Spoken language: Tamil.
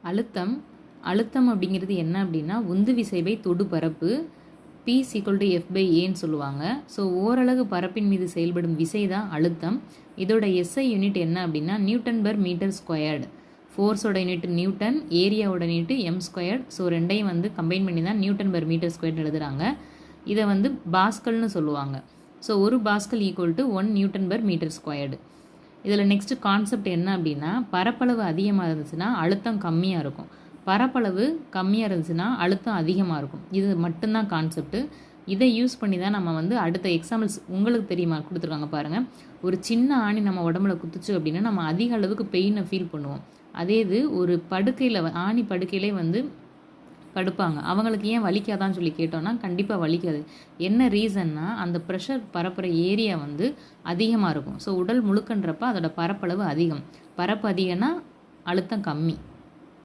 அழுத்தம் அழுத்தம் அப்படிங்கிறது என்ன அப்படின்னா உந்து விசைவை தொடு பரப்பு P = F/Aன்னு சொல்லுவாங்க. ஸோ ஓரலகு பரப்பின் மீது செயல்படும் விசை தான் அழுத்தம். இதோட SI யூனிட் என்ன அப்படின்னா Nm². ஃபோர்ஸோட யூனிட் நியூட்டன், ஏரியாவோட யூனிட் m². ஸோ ரெண்டையும் வந்து கம்பைன் பண்ணி தான் Nm²/m² எழுதுகிறாங்க. இதை வந்து பாஸ்கல்னு சொல்லுவாங்க. ஸோ ஒரு பாஸ்கல் = 1 Nm². இதில் நெக்ஸ்ட்டு கான்செப்ட் என்ன அப்படின்னா பரப்பளவு அதிகமாக இருந்துச்சுன்னா அழுத்தம் கம்மியாக இருக்கும், பரப்பளவு கம்மியாக இருந்துச்சுன்னா அழுத்தம் அதிகமாக இருக்கும். இது மட்டும்தான் கான்செப்ட்டு. இதை யூஸ் பண்ணி தான் நம்ம வந்து அடுத்த எக்ஸாம்பிள்ஸ் உங்களுக்கு தெரியுமா கொடுத்துருக்காங்க பாருங்கள். ஒரு சின்ன ஆணி நம்ம உடம்புல குத்துச்சு அப்படின்னா நம்ம அதிக அளவுக்கு பெயினை ஃபீல் பண்ணுவோம். அதே இது ஒரு படுக்கையில் ஆணி படுக்கையிலே வந்து படுப்பாங்க, அவங்களுக்கு ஏன் வலிக்காதான்னு சொல்லி கேட்டோன்னா கண்டிப்பாக வலிக்காது. என்ன ரீசன்னா அந்த ப்ரெஷர் பரப்புகிற ஏரியா வந்து அதிகமாக இருக்கும். ஸோ உடல் முழுக்கன்றப்ப அதோட பரப்பளவு அதிகம், பரப்பு அதிகம்னா அழுத்தம் கம்மி.